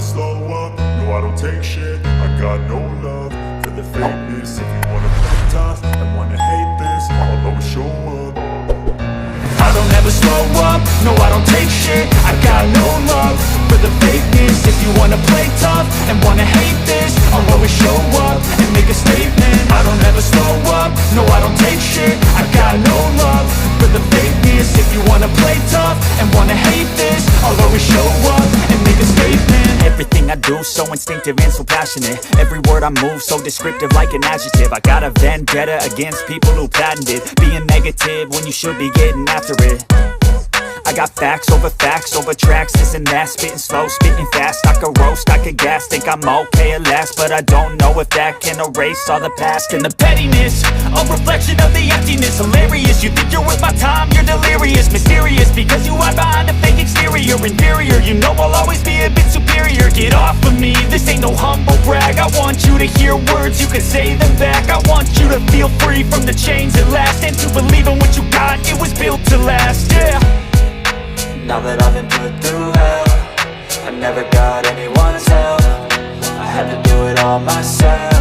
slow up, no I don't take shit. I got no love for the fakeness. If you wanna play tough and wanna hate this, I'll always show up. I don't ever slow up, no I don't take shit. I got no love for the fakeness. If you wanna play tough and wanna hate this, I'll always show up and make a statement. I don't ever slow up, no I don't take shit. I got no love for the fakeness. If you wanna play tough and wanna hate this, I'll always show up and make a statement. Everything I do so instinctive and so passionate. Every word I move so descriptive like an adjective. I got a vendetta against people who patented being negative when you should be getting after it. I got facts over tracks, this and that. Spitting slow, spitting fast, I could roast, I could gas. Think I'm okay at last, but I don't know if that can erase all the past. And the pettiness, a reflection of the emptiness. Hilarious, you think you're worth my time, you're delirious. Mysterious, because you hide behind a fake exterior. Inferior, you know I'll always be a bit superior. Get off of me, this ain't no humble brag. I want you to hear words, you can say them back. I want you to feel free from the chains at last, and to believe in what you got, it was built to last, yeah. Now that I've been put through hell, I never got anyone's help. I had to do it all myself.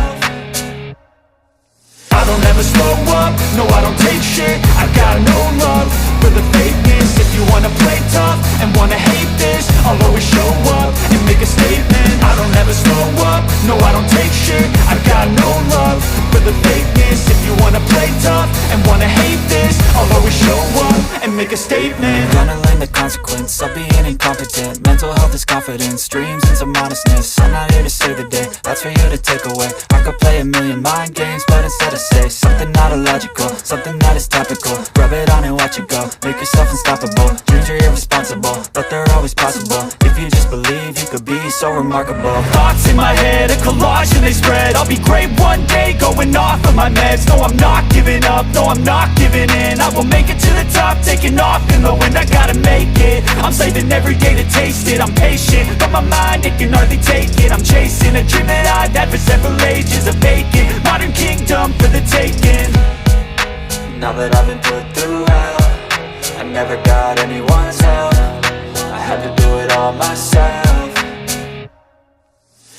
I don't ever slow up, no I don't take shit. I got no love for the fakeness. If you wanna play tough and wanna hate this, I'll always show up and make a statement. I don't ever slow up, no I don't take shit. I got no love for the fakeness. If you wanna play tough and wanna hate this, I'll always show up and make a statement. Gonna learn the consequence of being incompetent. Mental health is confidence, dreams and some honestness. I'm not here to save the day, that's for you to take away. I could play a million mind games, but instead I say something not illogical, something that is topical. Rub it on and watch it go, make yourself unstoppable. Dreams are irresponsible, but they're always possible. If you just believe, you could be so remarkable. Thoughts in my head, a collage and they spread. I'll be great one day, going off of my meds. No, I'm not giving up, no, I'm not giving in. I will make it to the top, taking off in the wind. I gotta make it, I'm saving every day to taste it. I'm patient, but my mind, it can hardly take it. I'm chasing a dream that I've had for several ages. A vacant, modern kingdom for the taking. Now that I've been put through hell, I never got anyone's help. I had to do it all myself.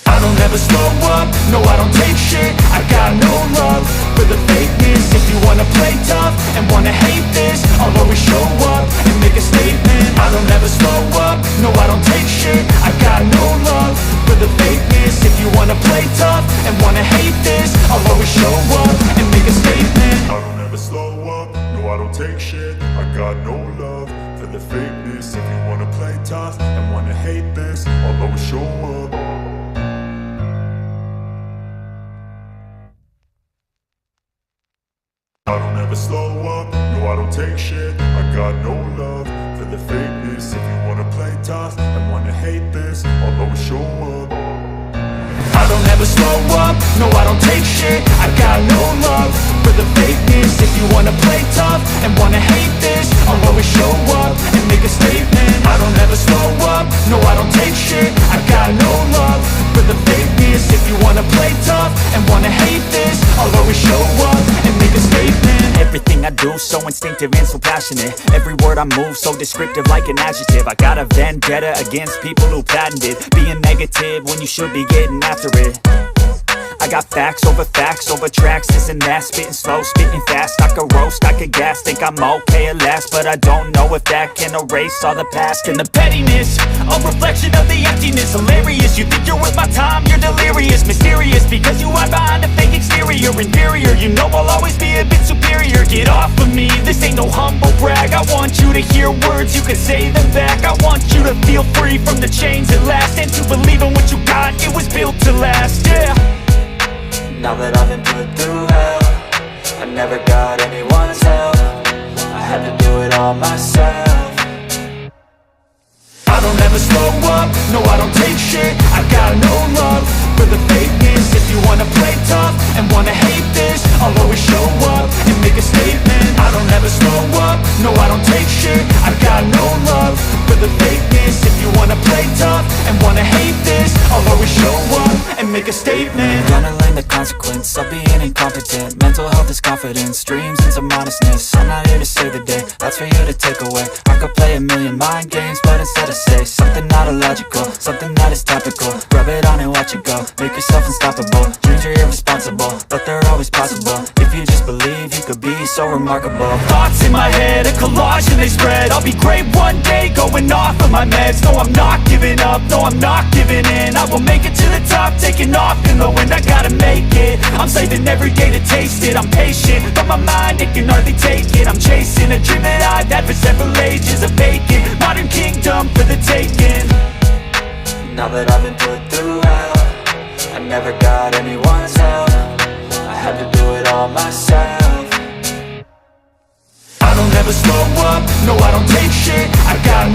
I don't ever slow up, no I don't take shit. I got no love for the fakeness. If you wanna play tough and wanna hate this, I'll always show up and make a statement. I don't ever slow up, no I don't take shit. I got no love for the fakeness. If you wanna play tough and wanna hate this, I'll always show up and make a statement. I don't ever slow up, no I don't take shit. I got no love for the fakeness. If you wanna play tough and wanna hate this, I'll always show up. I don't ever slow up, no I don't take shit. I got no love for the fakeness. If you wanna play tough and wanna hate this, I'll always show up. I don't ever slow up, no I don't take shit. I got no love for the fakeness. If you wanna play tough and wanna hate this, I'll always show up and make a statement. I don't ever slow up, no I don't take shit. I got no love for the fakeness. If you wanna play tough and wanna hate this, I'll always show up and make a statement. Everything I do so instinctive and so passionate. Every word I move so descriptive like an adjective. I got a vendetta against people who patented being negative when you should be getting after it. I got facts over tracks, this and that. Spitting slow, spitting fast, I could roast, I could gas. Think I'm okay at last, but I don't know if that can erase all the past. And the pettiness, a reflection of the emptiness. Hilarious, you think you're worth my time, you're delirious. Mysterious, because you hide behind a fake exterior. Inferior, you know I'll always be a bit superior. Get off of me, this ain't no humble brag. I want you to hear words, you can say them back. I want you to feel free from the chains at last, and to believe in what you got, it was built to last, yeah. Now that I've been put through hell, I never got anyone's help. I had to do it all myself. I don't ever slow up, no I don't take shit. I got no love for the fakeness. If you wanna play tough and wanna hate this, I'll always show up and make a statement. I don't ever slow up, no I don't take shit. I got no love for the fakeness. If you wanna play tough and wanna hate this, I'll always show up and make a statement. Gonna learn the consequence of being incompetent. Mental health is confidence, dreams and some honestness. I'm not here to save the day, that's for you to take away. I could play a million mind games, but instead I say something not illogical, something that is topical. Rub it on and watch it go, make yourself unstoppable. Dreams are irresponsible, but they're always possible. If you just believe, you could be so remarkable. Thoughts in my head, a collage and they spread. I'll be great one day, going off of my meds. No, I'm not giving up, no, I'm not giving in. I will make it to the top, taking off in the wind. I gotta make it, I'm saving every day to taste it. I'm patient, but my mind, it can hardly take it. I'm chasing a dream that I've had for several ages. A vacant, modern kingdom for the taking. Now that I've been put through hell, I never got anyone's help. I had to do it all myself. I don't ever slow up, no I don't take shit. I got